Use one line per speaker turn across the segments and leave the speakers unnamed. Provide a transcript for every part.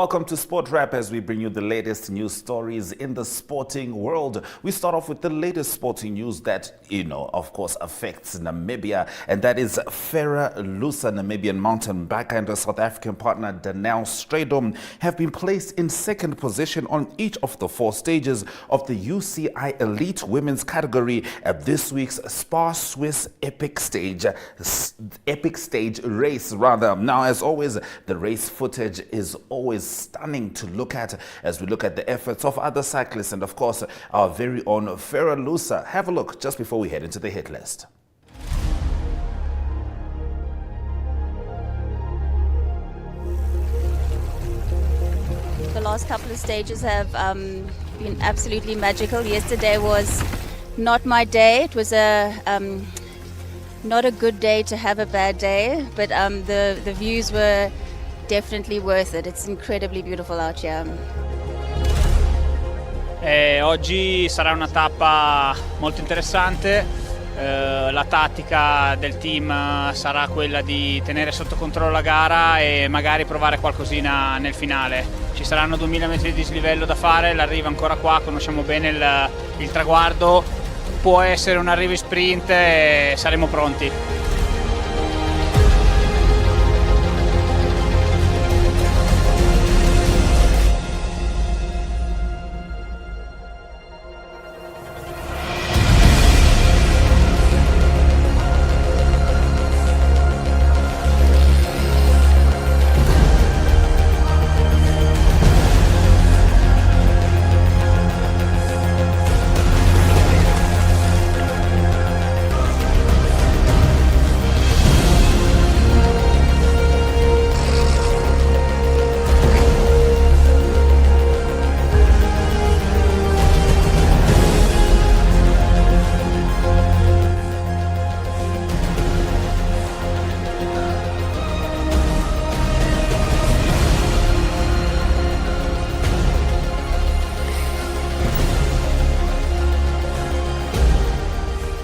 Welcome to Sport Wrap as we bring you the latest news stories in the sporting world. We start off with the latest sporting news that, of course, affects Namibia, and that is Ferra Lusa, Namibian mountain biker, and her South African partner Danelle Strydom have been placed in second position on each of the four stages of the UCI Elite Women's category at this week's Spa Swiss Epic Stage race. Now, as always, the race footage is always stunning to look at as we look at the efforts of other cyclists and, of course, our very own Ferra Lusa. Have a look just before we head into the hit list.
The last couple of stages have been absolutely magical. Yesterday was not my day. It was not a good day to have a bad day, but the views were definitely worth it. It's incredibly beautiful out here.
Oggi sarà una tappa molto interessante. La tattica del team sarà quella di tenere sotto controllo la gara e magari provare qualcosina nel finale. Ci saranno 2000 metri di dislivello da fare, l'arrivo è ancora qua, conosciamo bene il traguardo, può essere un arrivo in sprint e saremo pronti.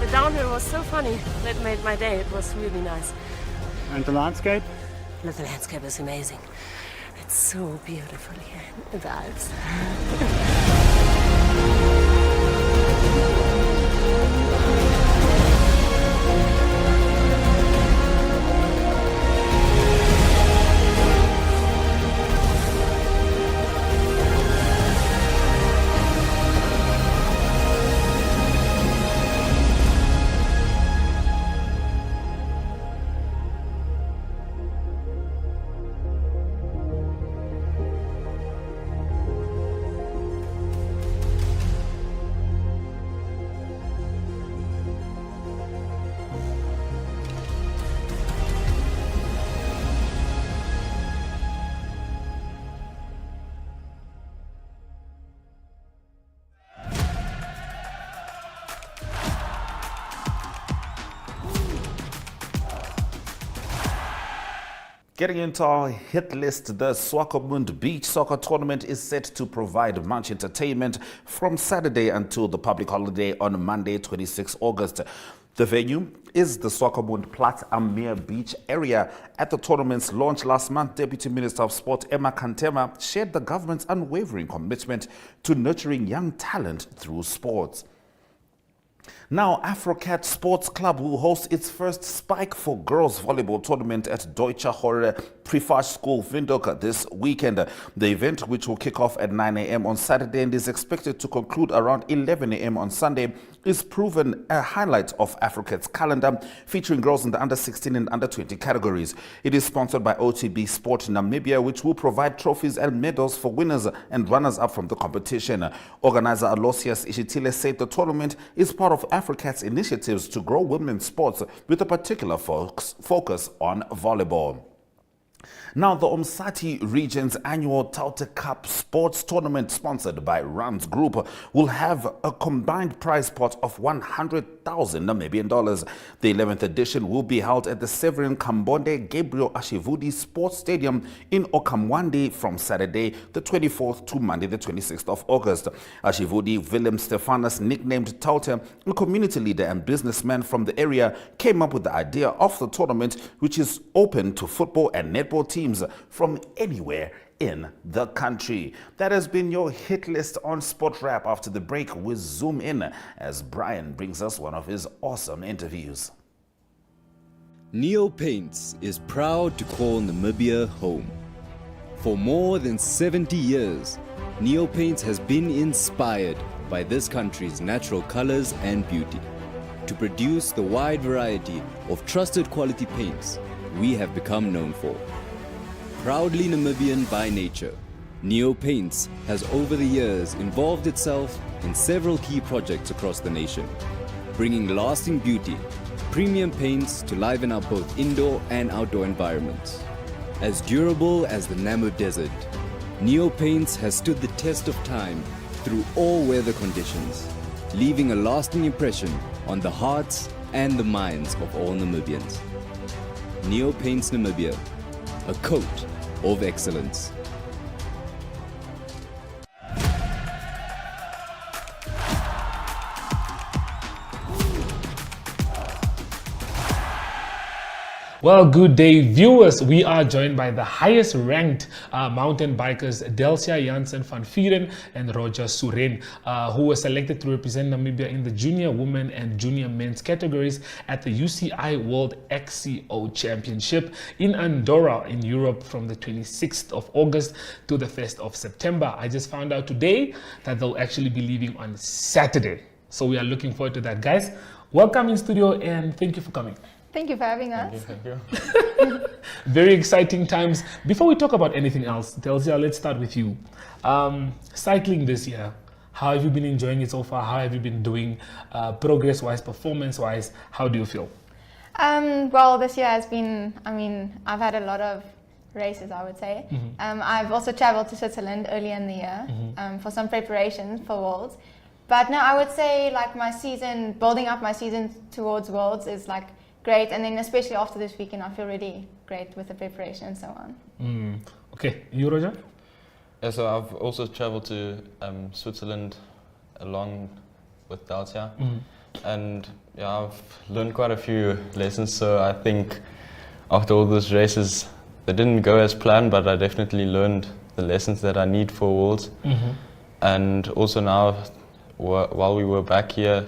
Downhill was so funny. That made my day. It was really nice.
And the landscape?
The landscape is amazing. It's so beautiful here in the Alps.
Getting into our hit list, the Swakopmund Beach Soccer Tournament is set to provide much entertainment from Saturday until the public holiday on Monday, 26 August. The venue is the Swakopmund Plat Amir Beach area. At the tournament's launch last month, Deputy Minister of Sport Emma Kantema shared the government's unwavering commitment to nurturing young talent through sports. Now, Afrocat Sports Club will host its first Spike for Girls volleyball tournament at Deutsche Höhere Privatschule Windhoek this weekend. The event, which will kick off at 9 a.m. on Saturday and is expected to conclude around 11 a.m. on Sunday, is proven a highlight of Afrocat's calendar, featuring girls in the under-16 and under-20 categories. It is sponsored by OTB Sport Namibia, which will provide trophies and medals for winners and runners-up from the competition. Organizer Alosius Ishitile said the tournament is part of Afrocat's initiatives to grow women's sports with a particular focus on volleyball. Now, the Umsati region's annual Taute Cup sports tournament, sponsored by Rams Group, will have a combined prize pot of 100,000 Namibian dollars. The 11th edition will be held at the Severin Kambonde Gabriel Ashivudi Sports Stadium in Okamwandi from Saturday the 24th to Monday the 26th of August. Ashivudi Willem Stefanus, nicknamed Taute, a community leader and businessman from the area, came up with the idea of the tournament, which is open to football and netball teams from anywhere in the country. That has been your hit list on Sport Wrap. After the break, we zoom in as Brian brings us one of his awesome interviews.
Neo Paints is proud to call Namibia home. For more than 70 years, Neo Paints has been inspired by this country's natural colors and beauty to produce the wide variety of trusted quality paints we have become known for. Proudly Namibian by nature, Neo Paints has over the years involved itself in several key projects across the nation, bringing lasting beauty, premium paints to liven up both indoor and outdoor environments. As durable as the Namib Desert, Neo Paints has stood the test of time through all weather conditions, leaving a lasting impression on the hearts and the minds of all Namibians. Neo Paints Namibia, a coat of excellence.
Well, good day, viewers. We are joined by the highest ranked mountain bikers, Delcia Jansen van Vieren and Roger Suren, who were selected to represent Namibia in the junior women and junior men's categories at the UCI World XCO Championship in Andorra in Europe from the 26th of August to the 1st of September. I just found out today that they'll actually be leaving on Saturday. So we are looking forward to that, guys. Welcome in studio and thank you for coming.
Thank you for having us.
Thank you.
Very exciting times. Before we talk about anything else, Delcia, let's start with you. Cycling this year, how have you been enjoying it so far? How have you been doing progress-wise, performance-wise? How do you feel?
Well, this year has been, I've had a lot of races, I would say. I've also traveled to Switzerland earlier in the year for some preparations for Worlds. But no, I would say like my season, building up my season towards Worlds is like great, and then especially after this weekend, I feel really great with the preparation and so on.
Okay, you, Roger?
Yeah, so I've also traveled to Switzerland along with Delcia, and yeah, I've learned quite a few lessons. So I think after all those races, they didn't go as planned, but I definitely learned the lessons that I need for Worlds. And also now, while we were back here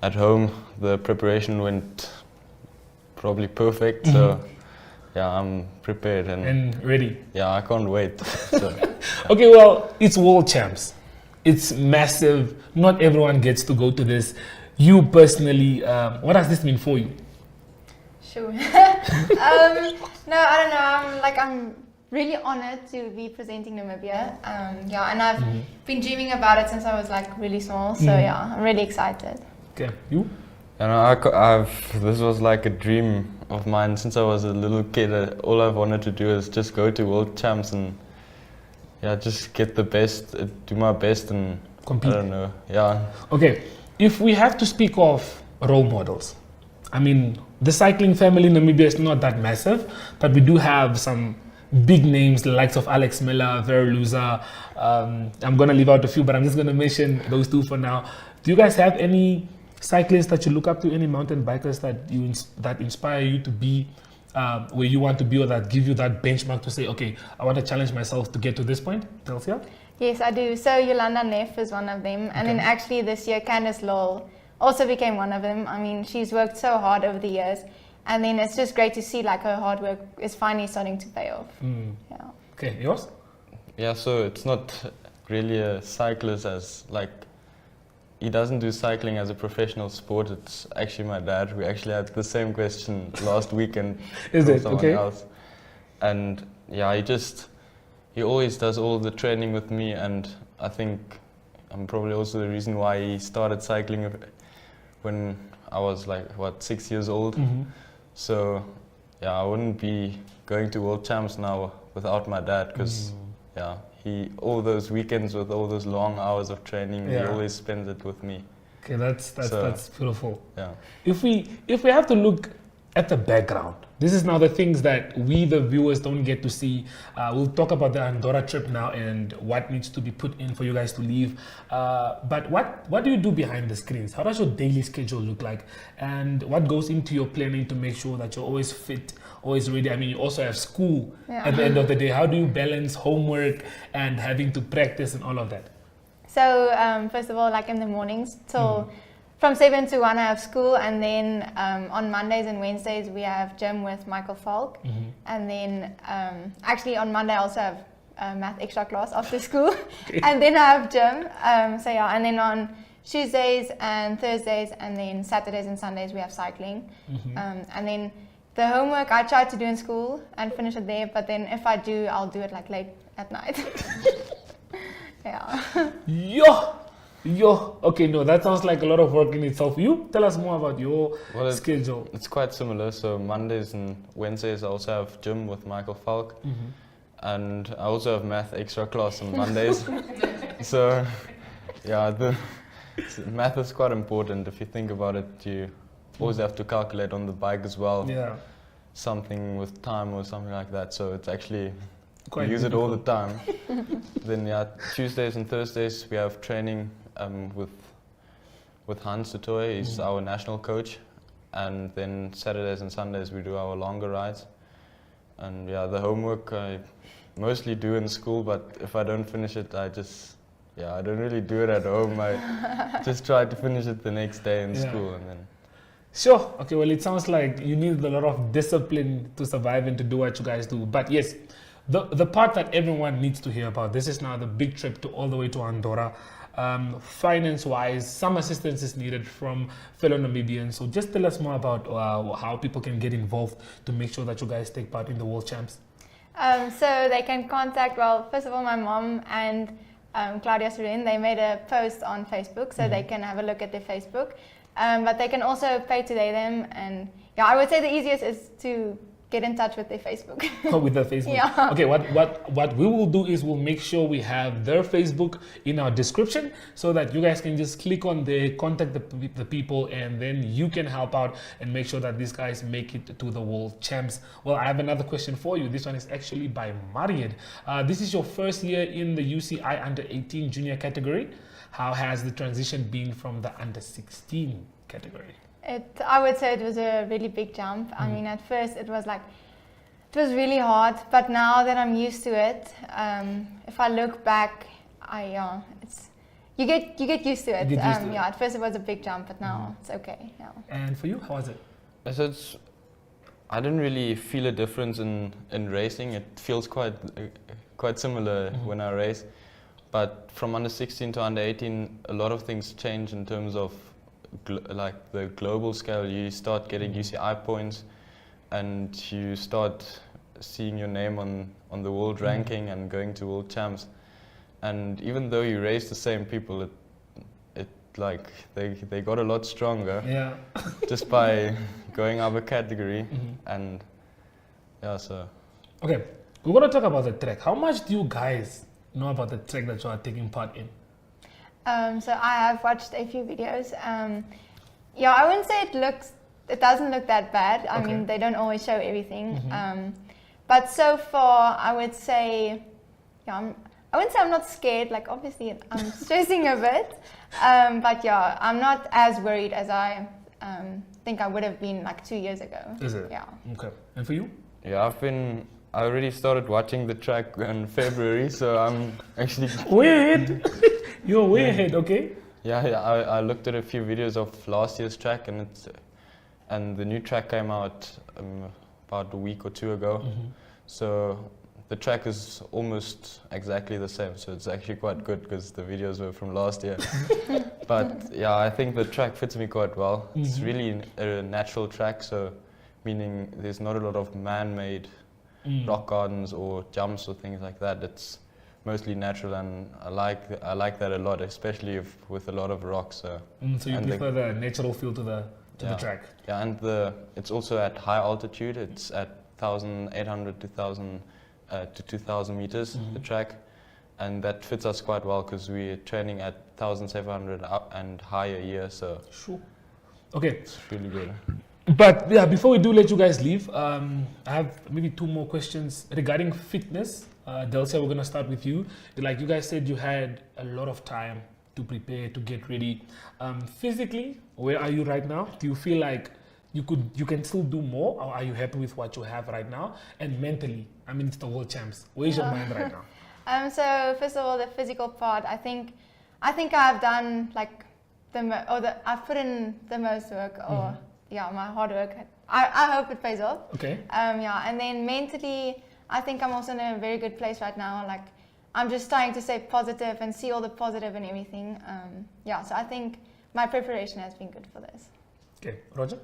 at home, the preparation went probably perfect, so yeah, I'm prepared
And ready.
yeah, I can't wait. So,
Okay, well, it's World Champs. It's massive. Not everyone gets to go to this. You personally, what does this mean for you?
Sure. No, I don't know. I'm really honored to be presenting Namibia. Yeah, and I've been dreaming about it since I was like really small. So yeah, I'm really excited.
Okay, you?
and this was like a dream of mine since I was a little kid. All I've wanted to do is just go to World Champs and yeah, just get the best, do my best and
Compete.
I don't know, yeah.
Okay, if we have to speak of role models, I mean, the cycling family in Namibia is not that massive, but we do have some big names, the likes of Alex Miller, Vera Luza. I'm going to leave out a few, but I'm just going to mention those two for now. Do you guys have any cyclists that you look up to, any mountain bikers that inspire you to be where you want to be, or that give you that benchmark to say, okay, I want to challenge myself to get to this point? Delcia?
Yes, I do. So Yolanda Neff is one of them. And then actually this year, Candice Lowell also became one of them. I mean, she's worked so hard over the years. And then it's just great to see like her hard work is finally starting to pay off. Yeah.
Okay, yours?
Yeah, so it's not really a cyclist as like, he doesn't do cycling as a professional sport. It's actually my dad. We actually had the same question last weekend
Is
from
it?
someone
Okay.
else. And yeah, he always does all the training with me, and I think I'm probably also the reason why he started cycling when I was like, 6 years old. So yeah, I wouldn't be going to World Champs now without my dad, because yeah, all those weekends with all those long hours of training, he always spends it with me.
Okay, that's beautiful.
Yeah.
If we have to look at the background, this is now the things that we, the viewers, don't get to see. We'll talk about the Andorra trip now and what needs to be put in for you guys to leave. But what do you do behind the screens? How does your daily schedule look like? And what goes into your planning to make sure that you're always fit or is already, I mean, you also have school at the end of the day. How do you balance homework and having to practice and all of that?
So first of all, like in the mornings, till from 7 to 1 I have school, and then on Mondays and Wednesdays we have gym with Michael Falk, and then actually on Monday I also have math extra class after school, and then I have gym. So yeah, and then on Tuesdays and Thursdays, and then Saturdays and Sundays we have cycling, and then the homework I try to do in school and finish it there, but then if I do, I'll do it like late at night. Yeah.
Yo, okay, no, that sounds like a lot of work in itself. You tell us more about your schedule.
It's quite similar. So Mondays and Wednesdays I also have gym with Michael Falk, and I also have math extra class on Mondays. So yeah, math is quite important. If you think about it, you always have to calculate on the bike as well.
Yeah.
Something with time or something like that. So it's actually
Quite
we use
difficult.
it all the time. Then yeah, Tuesdays and Thursdays we have training with Hans de Tooy. He's our national coach, and then Saturdays and Sundays we do our longer rides. And yeah, the homework I mostly do in school, but if I don't finish it, I don't really do it at home. I just try to finish it the next day in school, and then.
Sure. Okay, well, it sounds like you need a lot of discipline to survive and to do what you guys do. But yes, the part that everyone needs to hear about, this is now the big trip to all the way to Andorra. Finance-wise, some assistance is needed from fellow Namibians. So just tell us more about how people can get involved to make sure that you guys take part in the World Champs.
So they can contact, well, first of all, my mom and Claudia Surin, they made a post on Facebook, so they can have a look at their Facebook. But they can also pay today them, and yeah, I would say the easiest is to get in touch with their Facebook.
With their Facebook.
Yeah.
Okay, what we will do is we'll make sure we have their Facebook in our description so that you guys can just click on there, contact the people, and then you can help out and make sure that these guys make it to the World Champs. Well, I have another question for you. This one is actually by Mariad. This is your first year in the UCI under 18 junior category. How has the transition been from the under 16 category?
I would say it was a really big jump. I mean, at first it was really hard, but now that I'm used to it, if I look back, you get used to it. Yeah, at first it was a big jump, but now it's okay. Yeah.
And for you, how was it?
So I didn't really feel a difference in racing. It feels quite similar when I race, but from under 16 to under 18, a lot of things change in terms of like the global scale. You start getting UCI points, and you start seeing your name on the world ranking and going to world champs. And even though you race the same people, it like they got a lot stronger. Yeah. Just by going up a category. And yeah, so. Okay,
we're gonna talk about the track. How much do you guys know about the track that you are taking part in?
So I have watched a few videos. Yeah, I wouldn't say it doesn't look that bad. I mean, they don't always show everything. But so far, I would say, yeah, I wouldn't say I'm not scared. Like, obviously, I'm stressing a bit. But yeah, I'm not as worried as I think I would have been like 2 years ago.
Is it?
Yeah.
Okay. And for you?
Yeah, I already started watching the track in February, so I'm actually
way ahead. You're way ahead, okay?
Yeah, I looked at a few videos of last year's track, and the new track came out about a week or two ago. So the track is almost exactly the same, so it's actually quite good because the videos were from last year. But yeah, I think the track fits me quite well. It's really a natural track, so meaning there's not a lot of man-made rock gardens or jumps or things like that. It's mostly natural, and I like that a lot, especially with a lot of rocks. So
you prefer the natural feel to the track?
Yeah, and it's also at high altitude. It's at 1,800 to 2,000 meters, the track, and that fits us quite well because we're training at 1,700 up and higher here. So
sure. Okay,
it's really good.
But yeah, before we do let you guys leave, I have maybe 2 more questions regarding fitness. Delcia, we're going to start with you. Like you guys said, you had a lot of time to prepare, to get ready. Physically, where are you right now? Do you feel like you can still do more, or are you happy with what you have right now? And mentally, I mean, it's the world champs. Where's your mind right now?
So first of all, the physical part, I think I've done like I've put in the most work, or my hard work. I hope it pays off.
Okay.
And then mentally, I think I'm also in a very good place right now. Like, I'm just trying to stay positive and see all the positive and everything. So I think my preparation has been good for this.
Okay, Roger?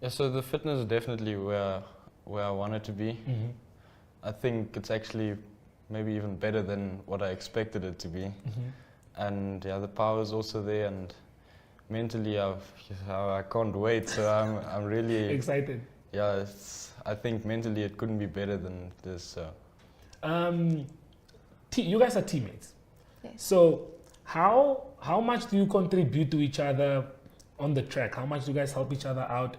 Yeah, so the fitness is definitely where I want it to be. I think it's actually maybe even better than what I expected it to be. And yeah, the power is also there, and mentally I can't wait, so I'm really
excited.
Yeah, I think mentally it couldn't be better than this.
You guys are teammates.
Yes.
So how much do you contribute to each other on the track? How much do you guys help each other out?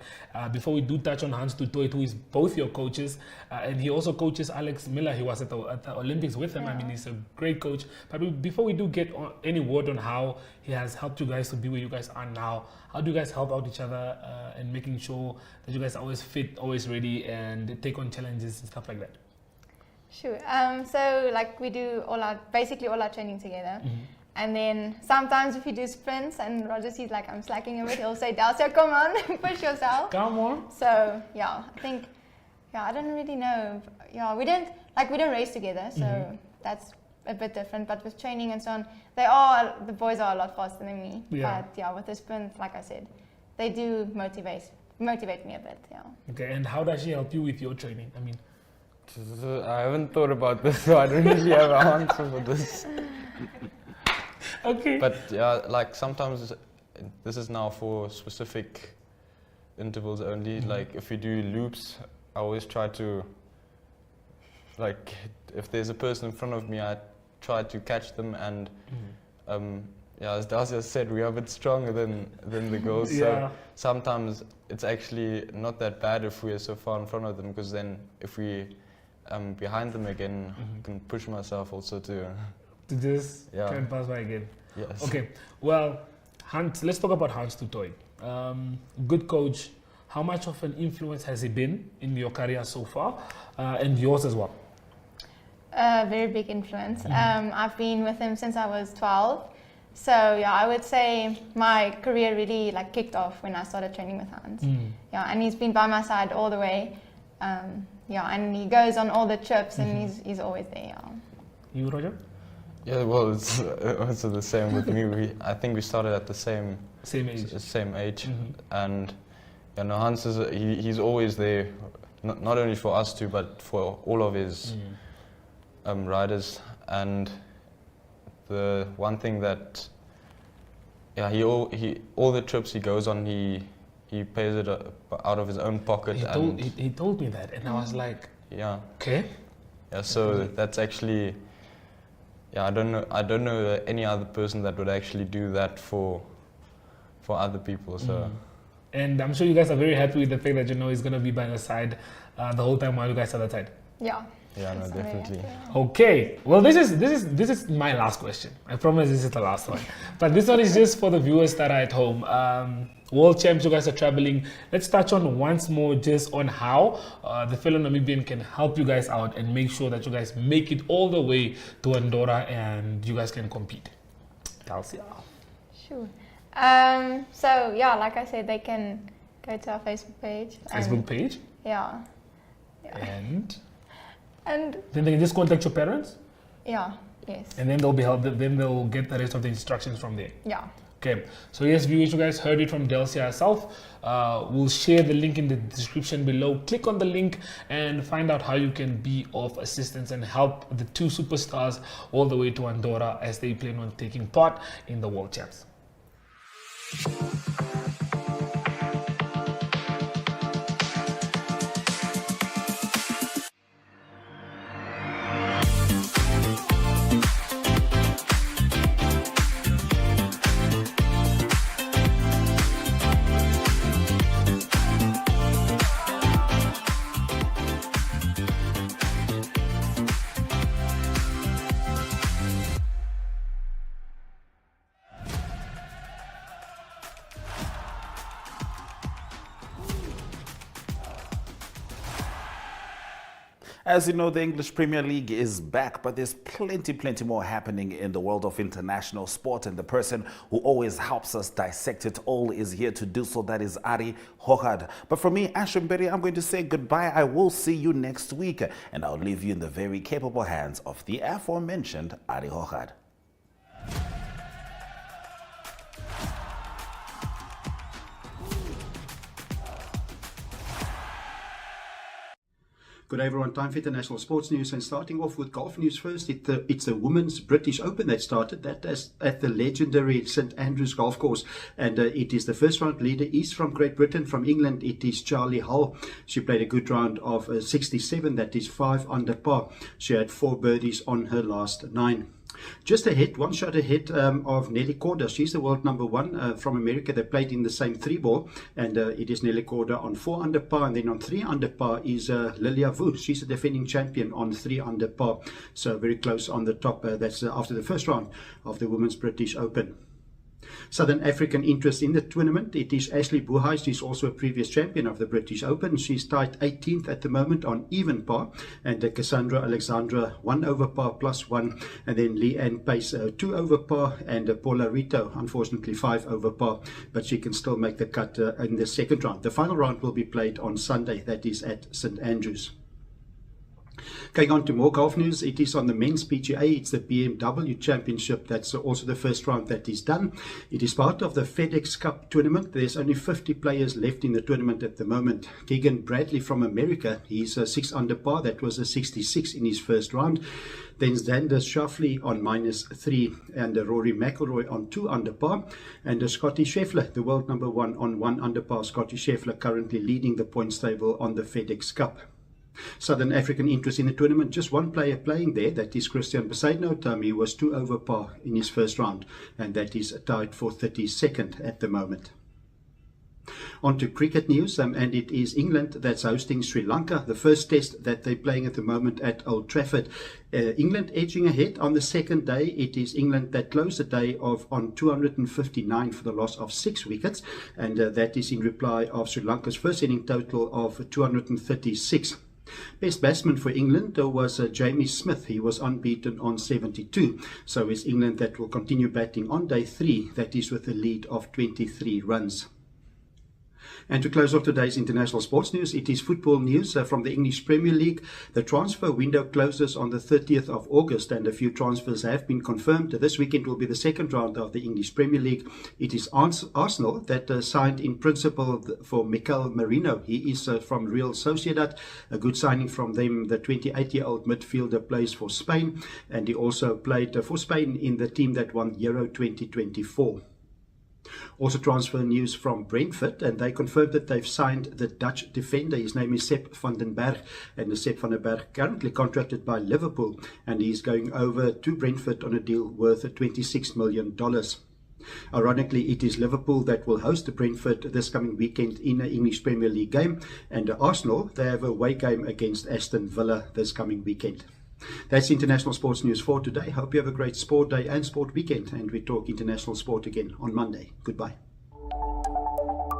Before we do touch on Hans du Toit, who is both your coaches, and he also coaches Alex Miller. He was at the Olympics with him. I mean, he's a great coach. But before we do get on any word on how he has helped you guys to be where you guys are now, how do you guys help out each other and making sure that you guys are always fit, always ready, and take on challenges and stuff like that?
Sure. So like we do basically all our training together. And then sometimes if you do sprints and Roger sees like I'm slacking a bit, he'll say, Delcia, come on, push yourself.
Come on.
So I think, I don't really know. We don't race together, so that's a bit different. But with training and so on, the boys are a lot faster than me.
Yeah.
But with the sprint, like I said, they do motivate me a bit.
Okay, and how does she help you with your training? I mean,
I haven't thought about this, so I don't really have an answer for this.
Okay.
But yeah, like sometimes this is now for specific intervals only. Like if we do loops, I always try to, like, if there's a person in front of me, I try to catch them. And as Dacia said, we are a bit stronger than the girls. So sometimes it's actually not that bad if we are so far in front of them, because then if we behind them again, I can push myself also to
just try and pass by again.
Yes.
Okay. Well, Hans, let's talk about Hans du Toit. Good coach. How much of an influence has he been in your career so far, and yours as well?
Very big influence. I've been with him since I was 12. So I would say my career really kicked off when I started training with Hans. And he's been by my side all the way. And he goes on all the trips, and he's always there.
You, Roger?
Yeah, well, it's also the same with me. I think we started at the same age, and Hans he's always there, not only for us two, but for all of his riders. And the one thing that he all the trips he goes on, he pays it out of his own pocket.
He told me that, and I was like, okay.
Yeah, so that's actually. Yeah, I don't know any other person that would actually do that for other people. So,
and I'm sure you guys are very happy with the fact that he's gonna be by your side the whole time while you guys are at the side.
Yeah.
Yeah, no, definitely.
Okay. Well, this is my last question. I promise this is the last one. But this one is just for the viewers that are at home. World champs, you guys are traveling. Let's touch on once more just on how the fellow Namibian can help you guys out and make sure that you guys make it all the way to Andorra and you guys can compete. Delcia.
Sure. Like I said, they can go to our Facebook page.
Facebook page?
Yeah.
And
then
they can just contact your parents?
Yeah, yes.
And then they'll be helped. Then they'll get the rest of the instructions from there.
Yeah.
Okay, so yes, viewers, you guys heard it from Delcia herself. We'll share the link in the description below. Click on the link and find out how you can be of assistance and help the two superstars all the way to Andorra as they plan on taking part in the World Champs.
As you know, the English Premier League is back, but there's plenty more happening in the world of international sport, and the person who always helps us dissect it all is here to do so. That is Ari Hochad. But for me, Ashton Berry, I'm going to say goodbye. I will see you next week, and I'll leave you in the very capable hands of the aforementioned Ari Hochad.
Good day everyone, time for international sports news, and starting off with golf news first. It's the Women's British Open that started at the legendary St Andrews golf course, and it is the first round leader is from Great Britain. From England it is Charlie Hull. She played a good round of 67, that is 5 under par. She had 4 birdies on her last 9. Just ahead, one shot ahead of Nelly Korda. She's the world number 1 from America. They played in the same 3-ball, and it is Nelly Korda on 4 under par, and then on 3 under par is Lilia Vu. She's a defending champion on 3 under par, so very close on the top. That's after the first round of the Women's British Open. Southern African interest in the tournament, it is Ashley Buhai. She's also a previous champion of the British Open. She's tied 18th at the moment on even par, and Cassandra Alexandra 1 over par +1, and then Leanne Pace 2 over par, and Paula Rito unfortunately 5 over par, but she can still make the cut in the second round. The final round will be played on Sunday, that is at St Andrews. Going on to more golf news, it is on the men's PGA. It's the BMW Championship. That's also the first round that is done. It is part of the FedEx Cup tournament. There's only 50 players left in the tournament at the moment. Keegan Bradley from America, he's 6 under par. That was a 66 in his first round. Then Xander Schauffele on -3, and Rory McIlroy on 2 under par. And Scotty Scheffler, the world number 1, on 1 under par. Scotty Scheffler currently leading the points table on the FedEx Cup. Southern African interest in the tournament, just one player playing there, that is Christian Besaidnout. He was 2 over par in his first round, and that is tied for 32nd at the moment. On to cricket news, and it is England that's hosting Sri Lanka, the first test that they're playing at the moment at Old Trafford. England edging ahead on the second day. It is England that closed the day on 259 for the loss of 6 wickets, and that is in reply of Sri Lanka's first inning total of 236. Best batsman for England was Jamie Smith. He was unbeaten on 72. So it's England that will continue batting on day 3, that is with a lead of 23 runs. And to close off today's international sports news, it is football news from the English Premier League. The transfer window closes on the 30th of August, and a few transfers have been confirmed. This weekend will be the second round of the English Premier League. It is Arsenal that signed in principle for Mikel Merino. He is from Real Sociedad. A good signing from them. The 28-year-old midfielder plays for Spain, and he also played for Spain in the team that won Euro 2024. Also transfer news from Brentford, and they confirmed that they've signed the Dutch defender. His name is Sepp van den Berg, and Sepp van den Berg currently contracted by Liverpool, and he's going over to Brentford on a deal worth $26 million. Ironically, it is Liverpool that will host the Brentford this coming weekend in an English Premier League game, and Arsenal, they have a away game against Aston Villa this coming weekend. That's international sports news for today. Hope you have a great sport day and sport weekend, and we talk international sport again on Monday. Goodbye.